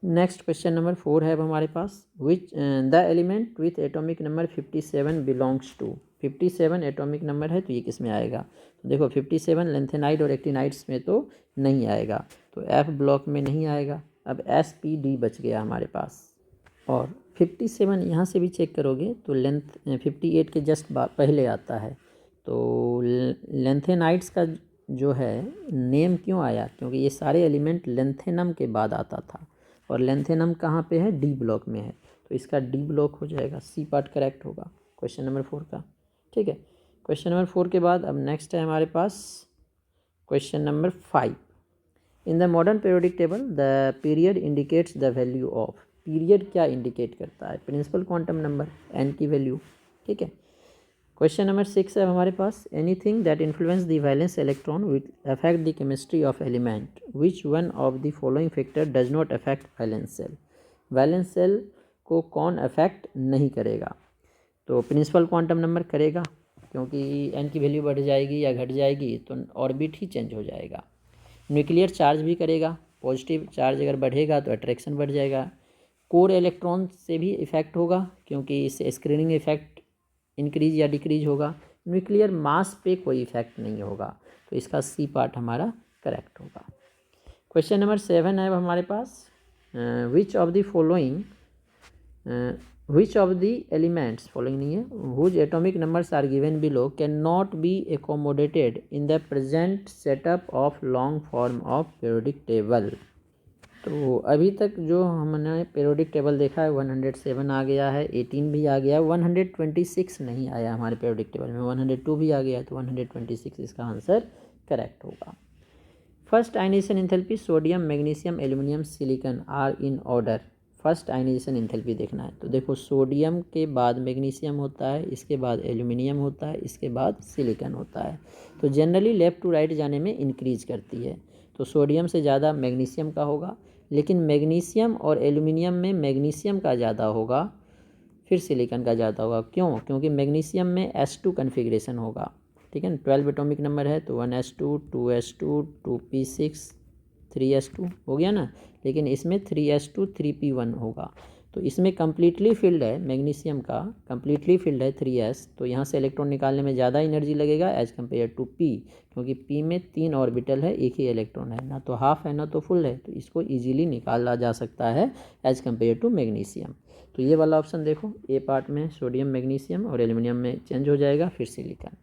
नेक्स्ट क्वेश्चन नंबर 4 है अब हमारे पास। Which the element with atomic number 57 belongs to. 57 atomic number है तो ये किस में आएगा। तो देखो 57 लेंथेनाइड और एक्टिनाइड्स में तो नहीं आएगा, तो F ब्लॉक में नहीं आएगा। अब SPD बच गया हमारे पास, और 57 यहाँ से भी चेक करोगे तो लेंथ 58 के जस्ट पहले आता है। तो लेंथेनाइड्स का जो है नेम क्यों आया, क्योंकि ये सारे एलिमेंट लेंथेनम के बाद आता था, और लेंथेनम कहाँ पे है, डी ब्लॉक में है, तो इसका डी ब्लॉक हो जाएगा, सी पार्ट करेक्ट होगा क्वेश्चन नंबर 4 का, ठीक है। क्वेश्चन नंबर 4 के बाद अब नेक्स्ट है हमारे पास question number 5। In the modern periodic table the period indicates the value of. Period क्या इंडिकेट करता है, प्रिंसिपल क्वांटम नंबर n की वैल्यू, ठीक है। क्वेश्चन नंबर 6 है हमारे पास। Anything that influence the valence electron will affect the chemistry of element, which one of the following factor does not affect valence shell. Valence shell को कौन affect नहीं करेगा, तो प्रिंसिपल क्वांटम नंबर करेगा, क्योंकि n की वैल्यू बढ़ जाएगी या घट जाएगी तो ऑर्बिट ही चेंज हो जाएगा। न्यूक्लियर चार्ज भी करेगा, पॉजिटिव चार्ज अगर बढ़ेगा तो अट्रैक्शन बढ़ जाएगा। कोर इलेक्ट्रॉन से भी इफेक्ट होगा, क्योंकि इससे स्क्रीनिंग इफेक्ट इंक्रीज या डिक्रीज होगा। न्यूक्लियर मास पे कोई इफेक्ट नहीं होगा, तो इसका सी पार्ट हमारा करेक्ट होगा। क्वेश्चन नंबर 7 है अब हमारे पास। Which of the following which of the elements, following नहीं है, whose atomic numbers are given below cannot be accommodated in the present setup of long form of periodic table। तो अभी तक जो हमने पीरियोडिक टेबल देखा है 107 आ गया है, 18 भी आ गया है, 126 नहीं आया हमारे पीरियोडिक टेबल में, 102 भी आ गया है, तो 126 इसका आंसर करेक्ट होगा। First ionization enthalpy sodium, magnesium, aluminium, silicon are in order. First ionization enthalpy देखना है, तो देखो सोडियम के बाद मैग्नीशियम होता है, इसके बाद एल्युमिनियम होता है, इसके बाद सिलिकॉन होता है। तो जनरली लेफ़्ट टू राइट जाने में इंक्रीज करती है, तो सोडियम से ज़्यादा मैग्नीशियम का होगा, लेकिन मैग्नीशियम और एल्युमिनियम में मैग्नीशियम का ज़्यादा होगा, फिर सिलिकॉन का ज़्यादा होगा। क्यों, क्योंकि मैग्नीशियम में S2 कन्फिग्रेशन होगा, ठीक है ना। 12 एटॉमिक नंबर है तो 1s2 2s2 2p6 3s2 हो गया ना, लेकिन इसमें 3s2 3p1 होगा। तो इसमें कम्प्लीटली फिल्ड है, मैग्नीशियम का कम्प्लीटली फिल्ड है 3s, तो यहाँ से इलेक्ट्रॉन निकालने में ज़्यादा एनर्जी लगेगा एज कम्पेयर टू p, क्योंकि p में 3 ऑर्बिटल है, एक ही इलेक्ट्रॉन है, ना तो हाफ है ना तो फुल है, तो इसको ईजिली निकाला जा सकता है एज कम्पेयर टू मैग्नीशियम। तो ये वाला ऑप्शन देखो, ए पार्ट में सोडियम मैग्नीशियम और एल्युमिनियम में चेंज हो जाएगा, फिर सिलिकॉन।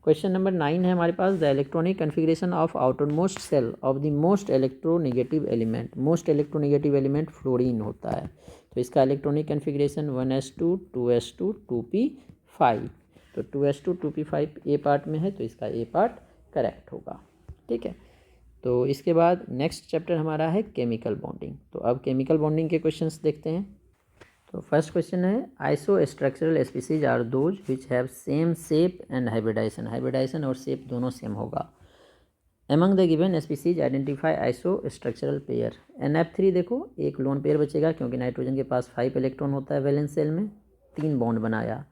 क्वेश्चन नंबर 9 है हमारे पास। The electronic configuration of outermost shell of the most electronegative element. Most electronegative element fluorine होता है, तो इसका electronic configuration 1s2 2s2 2p5। तो 2s2 2p5 ए पार्ट में है, तो इसका ए पार्ट करेक्ट होगा। ठीक है, तो इसके बाद नेक्स्ट चैप्टर हमारा है केमिकल बॉन्डिंग। तो अब केमिकल बॉन्डिंग के क्वेश्चंस देखते हैं। तो फर्स्ट क्वेश्चन है isostructural species are those which have same shape and hybridization. Hybridization और शेप दोनों सेम होगा। Among the given species identify isostructural pair. NF3 देखो एक लोन पेयर बचेगा क्योंकि नाइट्रोजन के पास 5 इलेक्ट्रॉन होता है वैलेंस शेल में, 3 बॉन्ड बनाया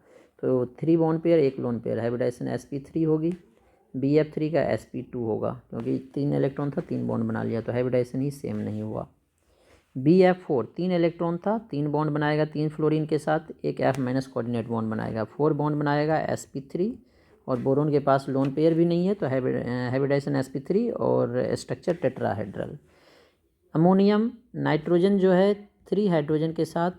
तो 3 बॉन्ड पेयर एक लोन पेयर, हाइब्रिडाइजेशन sp3 होगी। BF3 का sp2 होगा क्योंकि 3 इलेक्ट्रॉन था 3 बॉन्ड बना लिया तो हाइब्रिडाइजेशन ही सेम नहीं हुआ। BF4 3 इलेक्ट्रॉन था 3 बॉन्ड बनाएगा 3 फ्लोरीन के साथ, एक F- कोऑर्डिनेट बॉन्ड बनाएगा, 4 बॉन्ड बनाएगा sp3 और बोरोन के पास लोन पेयर भी नहीं है तो हाइब्रिडाइजेशन sp3 और स्ट्रक्चर टेट्राहेड्रल। अमोनियम नाइट्रोजन जो है 3 हाइड्रोजन के साथ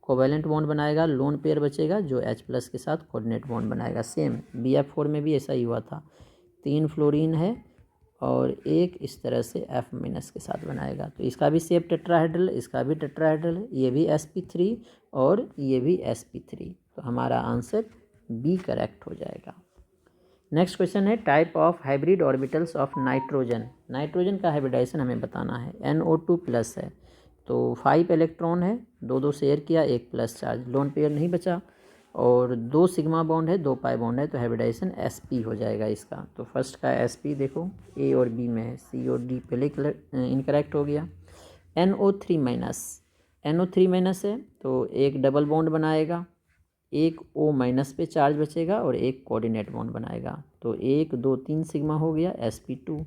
कोवैलेंट बॉन्ड बनाएगा, लोन पेयर बचेगा जो H+ के साथ कोऑर्डिनेट बॉन्ड बनाएगा। सेम BF4 में भी ऐसा ही हुआ था, 3 फ्लोरीन है और एक इस तरह से F- के साथ बनाएगा तो इसका भी शेप टेट्राहेड्रल, इसका भी टेट्राहेड्रल है, ये भी sp3 और ये भी sp3। तो हमारा आंसर B करेक्ट हो जाएगा। नेक्स्ट क्वेश्चन है type of hybrid orbitals of nitrogen. Nitrogen का हाइब्रिडाइजेशन हमें बताना है। NO2+ है तो 5 इलेक्ट्रॉन है, 2 शेयर किया, एक प्लस चार्ज, लोन पेयर नहीं बचा और 2 सिग्मा बॉन्ड है 2 पाई बॉन्ड है तो हाइब्रिडाइजेशन sp हो जाएगा इसका। तो फर्स्ट का sp देखो A और B में है, C और D पहले इनकरेक्ट हो गया। NO3- है तो एक डबल बॉन्ड बनाएगा, एक O- पे चार्ज बचेगा और एक कोऑर्डिनेट बॉन्ड बनाएगा तो 1 2 3 सिग्मा हो गया, sp2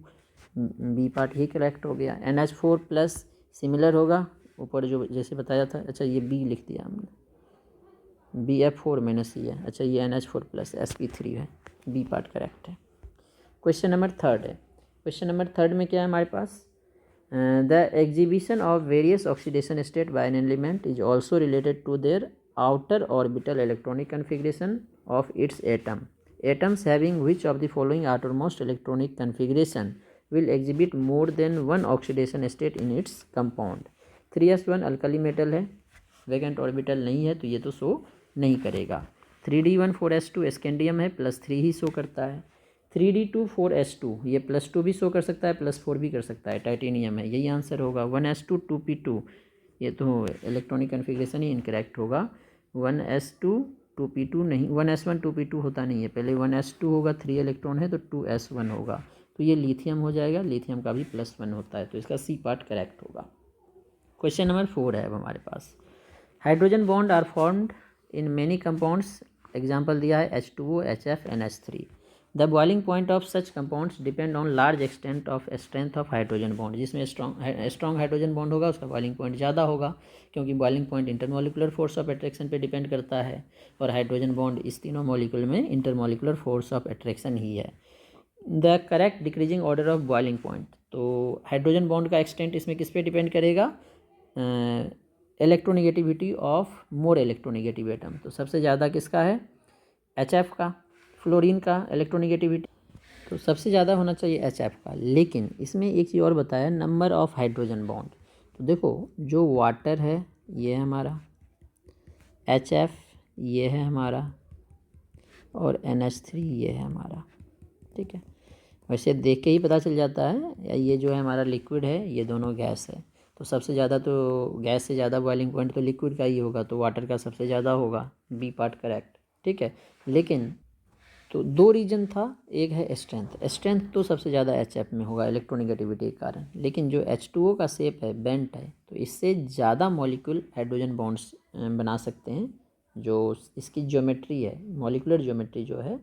B पार्ट ही करेक्ट हो गया। NH4+ सिमिलर होगा ऊपर जो जैसे बताया था, अच्छा ये B लिख दिया हमने, BF4- ही है, अच्छा ये NH4+ sp3 है, B पार्ट करेक्ट है। क्वेश्चन नंबर 3 है। क्वेश्चन नंबर 3 में क्या है हमारे पास, the exhibition of various oxidation state by an element is also related to their outer orbital electronic configuration of its atom. Atoms having which of the following outermost electronic configuration will exhibit more than one oxidation state in its compound? 3s1 alkali metal है, vacant orbital नहीं है तो ये तो show नहीं करेगा। 3d1 4s2 scandium है, +3 ही show करता है। 3d2 4s2 ये +2 भी शो कर सकता है, +4 भी कर सकता है, टाइटेनियम है, यही आंसर होगा। 1s2 2p2 ये तो इलेक्ट्रॉनिक कन्फिग्रेशन ही इनकरेक्ट होगा। 1s2 2p2 नहीं, 1s1 2p2 होता नहीं है, पहले 1s2 होगा, 3 इलेक्ट्रॉन है तो 2s1 होगा तो ये लिथियम हो जाएगा, लिथियम का भी +1 होता है तो इसका C पार्ट करेक्ट होगा। क्वेश्चन नंबर 4 है अब हमारे पास। Hydrogen bond are formed in many compounds, example दिया है H2O HF NH3। The boiling point of such compounds depend on large extent of strength of hydrogen bond. जिसमें strong hydrogen bond होगा उसका boiling point ज़्यादा होगा क्योंकि boiling point intermolecular force of attraction पे depend करता है और हाइड्रोजन बॉन्ड इस तीनों मॉलिक्यूल में इंटरमोलिकुलर फोर्स ऑफ अट्रैक्शन ही है। The correct decreasing order of boiling point, तो हाइड्रोजन बॉन्ड का एक्सटेंट इसमें किस पे डिपेंड करेगा, electronegativity of more electronegative atom. तो सबसे ज़्यादा किसका है, HF का, फ्लोरीन का इलेक्ट्रोनिगेटिविटी तो सबसे ज़्यादा होना चाहिए HF का। लेकिन इसमें एक चीज़ और बताया, नंबर ऑफ हाइड्रोजन बॉन्ड। तो देखो जो वाटर है ये है हमारा, HF ये है हमारा और NH3 ये है हमारा। ठीक है, वैसे देख के ही पता चल जाता है ये जो है हमारा लिक्विड है, ये दोनों गैस है तो सबसे ज़्यादा तो गैस से ज़्यादा बॉइलिंग पॉइंट तो लिक्विड का ही होगा तो वाटर का सबसे ज़्यादा होगा, B पार्ट करेक्ट। ठीक है, लेकिन तो 2 रीजन था, एक है स्ट्रेंथ तो सबसे ज़्यादा HF में होगा इलेक्ट्रोनिगेटिविटी के कारण, लेकिन जो H2O का शेप है बेंट है तो इससे ज़्यादा मॉलिक्यूल हाइड्रोजन बॉन्ड्स बना सकते हैं। जो इसकी ज्योमेट्री है, मॉलिकुलर ज्योमेट्री जो है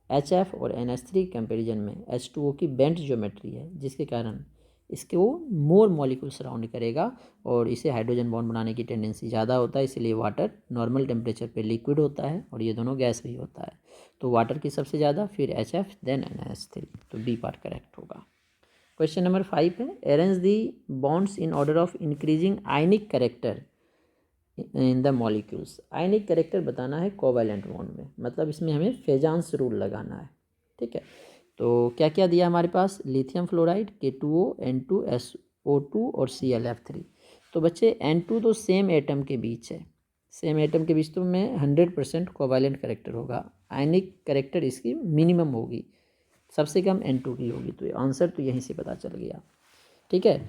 HF और NH3 कंपेरिजन में H2O की बेंट ज्योमेट्री है जिसके कारण इसके वो मोर मॉलिक्यूल सराउंड करेगा और इसे हाइड्रोजन बॉन्ड बनाने की टेंडेंसी ज़्यादा होता है, इसलिए वाटर नॉर्मल टेम्परेचर पे लिक्विड होता है और ये दोनों गैस भी होता है। तो वाटर की सबसे ज़्यादा, फिर HF देन NH3, तो B पार्ट करेक्ट होगा। क्वेश्चन नंबर 5 है, arrange the bonds in order of increasing ionic character in the molecules. Ionic character बताना है कोवैलेंट बॉन्ड में, मतलब इसमें हमें फेजांस रूल लगाना है। ठीक है, तो क्या क्या दिया हमारे पास, लिथियम फ्लोराइड, K2O N2SO2 और ClF3। तो बच्चे N2 तो सेम एटम के बीच है, सेम एटम के बीच तो में 100% कोवैलेंट करेक्टर होगा, आयनिक करेक्टर इसकी मिनिमम होगी, सबसे कम N2 की होगी। तो आंसर तो यहीं से पता चल गया, ठीक है।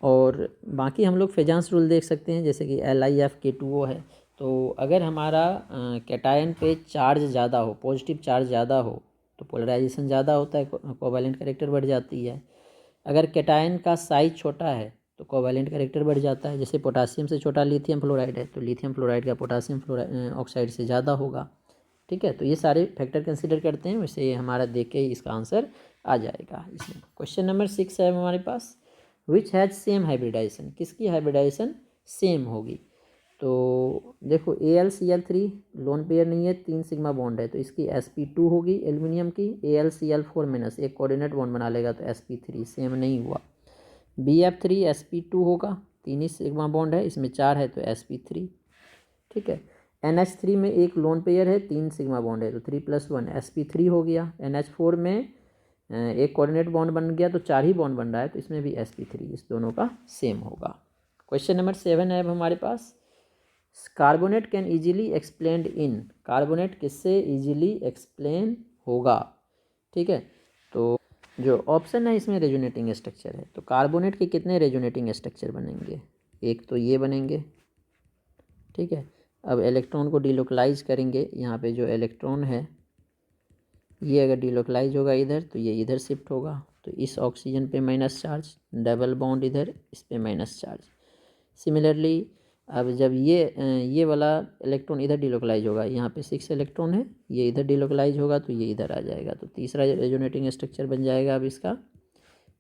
और बाकी हम लोग फेजांस रूल देख सकते हैं, जैसे कि LiFK2O है। तो अगर हमारा कैटायन पे चार्ज ज़्यादा हो, पॉजिटिव चार्ज ज़्यादा हो, तो पोलराइजेशन ज़्यादा होता है, कोवैलेंट करेक्टर बढ़ जाती है। अगर कैटायन का साइज छोटा है तो कोवैलेंट करेक्टर बढ़ जाता है, जैसे पोटासियम से छोटा लिथियम फ्लोराइड है, तो लिथियम फ्लोराइड का पोटासियम ऑक्साइड से ज़्यादा होगा, ठीक है। तो ये सारे फैक्टर कंसिडर करते हैं, वैसे हमारा देख के ही इसका आंसर आ जाएगा इसमें। क्वेश्चन नंबर 6 है हमारे पास, विच हैज़ सेम हाइब्रिडाइजेशन, किसकी हाइब्रिडाइजेशन सेम होगी। तो देखो AlCl3 लोन पेयर नहीं है, 3 सिग्मा बॉन्ड है, तो इसकी sp2 होगी एल्यूमिनियम की। AlCl4 माइनस एक कोऑर्डिनेट बॉन्ड बना लेगा, तो sp3 सेम नहीं हुआ। Bf3 sp2 होगा, 3 ही सिग्मा बॉन्ड है, इसमें 4 है तो sp3, ठीक है। NH3 में एक लोन पेयर है, 3 सिग्मा बॉन्ड है, तो 3 + 1 sp3 हो गया। NH4 में एक कोऑर्डिनेट बॉन्ड बन गया, तो 4 ही बॉन्ड बन रहा है, तो इसमें भी sp3, इस दोनों का सेम होगा। क्वेश्चन नंबर 7 है अब हमारे पास, carbonate can easily explained in, carbonate किससे ईजिली एक्सप्लेन होगा, ठीक है। तो जो ऑप्शन है इसमें रेजोनेटिंग स्ट्रक्चर है, तो कार्बोनेट के कितने रेजोनेटिंग स्ट्रक्चर बनेंगे, एक तो ये बनेंगे, ठीक है। अब इलेक्ट्रॉन को डिलोकलाइज करेंगे, यहाँ पे जो इलेक्ट्रॉन है ये अगर डिलोकलाइज होगा इधर, तो ये इधर शिफ्ट होगा, तो इस ऑक्सीजन पे माइनस चार्ज, डबल बॉन्ड इधर, इस पे माइनस चार्ज। सिमिलरली अब जब ये वाला इलेक्ट्रॉन इधर डिलोकलाइज होगा, यहाँ पे 6 इलेक्ट्रॉन है, ये इधर डिलोकलाइज होगा तो ये इधर आ जाएगा, तो तीसरा रेजोनेटिंग स्ट्रक्चर बन जाएगा अब इसका,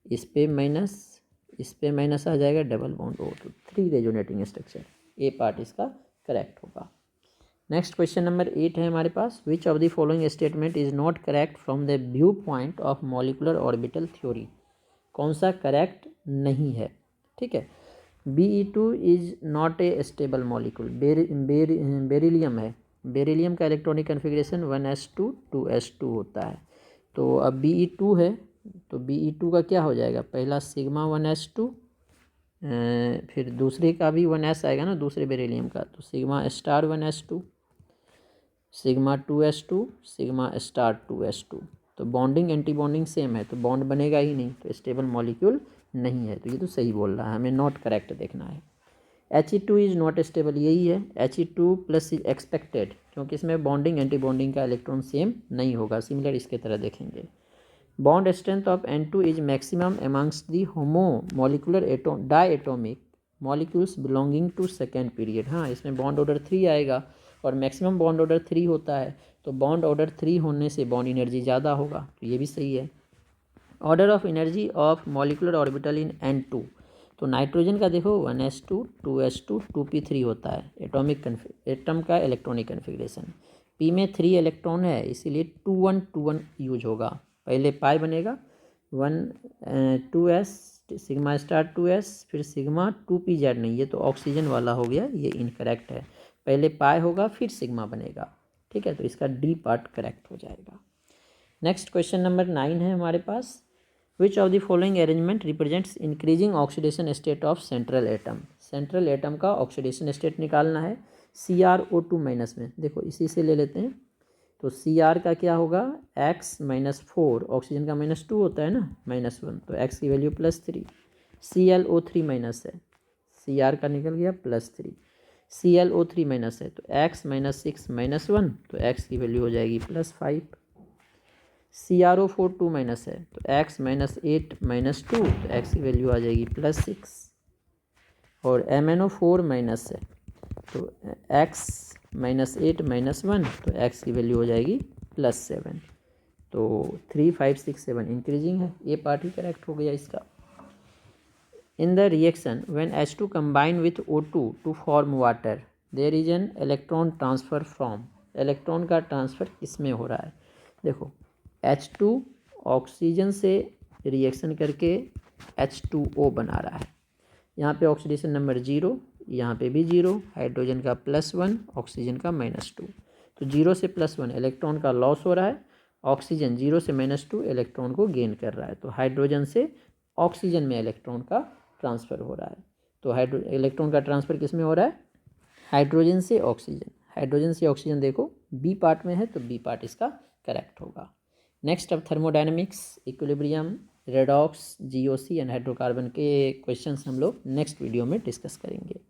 इस पे माइनस आ जाएगा, डबल बॉन्ड O, तो 3 रेजोनेटिंग स्ट्रक्चर, ए पार्ट इसका करेक्ट होगा। नेक्स्ट क्वेश्चन नंबर 8 है हमारे पास, which of the following statement is not correct from the view point of molecular orbital theory, कौन सा करेक्ट नहीं है, ठीक है। Be2 is not a stable molecule, beryllium है, बेरिलियम का इलेक्ट्रॉनिक कन्फिग्रेशन 1s2 2s2 होता है। तो अब Be2 है, तो Be2 का क्या हो जाएगा, पहला सिग्मा 1s2, फिर दूसरे का भी 1s आएगा ना, दूसरे बेरिलियम का, तो sigma star 1s2, sigma 2s2, sigma star 2s2। तो बॉन्डिंग एंटी बॉन्डिंग सेम है, तो बॉन्ड बनेगा ही नहीं, तो स्टेबल मॉलिक्यूल नहीं है, तो ये तो सही बोल रहा है, हमें नॉट करेक्ट देखना है। He2 इज नॉट स्टेबल, यही है, He2+ इज एक्सपेक्टेड, क्योंकि इसमें बॉन्डिंग एंटी बॉन्डिंग का इलेक्ट्रॉन सेम नहीं होगा, सिमिलर इसके तरह देखेंगे। Bond strength of N2 is maximum amongst the homo molecular diatomic molecules belonging to second period. हाँ, इसमें बॉन्ड ऑर्डर 3 आएगा और मैक्सिमम बॉन्ड ऑर्डर 3 होता है, तो बॉन्ड ऑर्डर 3 होने से बॉन्ड एनर्जी ज़्यादा होगा, तो ये भी सही है। Order of energy of molecular orbital in N2, तो नाइट्रोजन का देखो 1s2 2s2 2p3 होता है, एटम का इलेक्ट्रॉनिक कन्फिग्रेशन। P में 3 इलेक्ट्रॉन है, इसीलिए 2 1 2 1 यूज होगा, पहले पाई बनेगा 2s सिग्मा स्टार 2s, फिर सिग्मा 2pz, नहीं ये तो ऑक्सीजन वाला हो गया, ये इनकरेक्ट है, पहले पाई होगा फिर सिग्मा बनेगा, ठीक है, तो इसका डी पार्ट करेक्ट हो जाएगा। नेक्स्ट क्वेश्चन नंबर 9 है हमारे पास, which of the following arrangement represents increasing oxidation state of central atom, central atom का ऑक्सीडेशन स्टेट निकालना है CrO2 माइनस में, देखो इसी से ले लेते हैं, तो Cr का क्या होगा X-4, ऑक्सीजन का -2 होता है ना, -1, तो X की वैल्यू +3, ClO3 माइनस है, Cr का निकल गया +3, ClO3 माइनस है, तो X -6 -1, तो X की वैल्यू हो जाएगी +5, CrO4 2 माइनस है, तो X -8 -2, तो X की वैल्यू आ जाएगी +6, और MnO4 माइनस है, तो X -8 -1, तो X की वैल्यू हो जाएगी +7, तो 3 5 6 7 इंक्रीजिंग है, ये पार्ट ही करेक्ट हो गया इसका। In the reaction when H2 combine with O2 to form water there is an electron transfer from, electron का ट्रांसफ़र किस में हो रहा है, देखो H2 ऑक्सीजन से रिएक्शन करके H2O बना रहा है, यहाँ पे ऑक्सीडेशन नंबर 0, यहाँ पे भी 0, हाइड्रोजन का +1 ऑक्सीजन का -2, तो 0 से +1 इलेक्ट्रॉन का लॉस हो रहा है, ऑक्सीजन 0 से -2 इलेक्ट्रॉन को गेन कर रहा है, तो हाइड्रोजन से ऑक्सीजन में इलेक्ट्रॉन का ट्रांसफ़र हो रहा है। तो इलेक्ट्रॉन का ट्रांसफ़र किस में हो रहा है? हाइड्रोजन से ऑक्सीजन। हाइड्रोजन से ऑक्सीजन देखो बी पार्ट में है, तो बी पार्ट इसका करेक्ट होगा। नेक्स्ट अब thermodynamics, equilibrium, redox, GOC and hydrocarbon के क्वेश्चंस हम लोग नेक्स्ट वीडियो में डिस्कस करेंगे।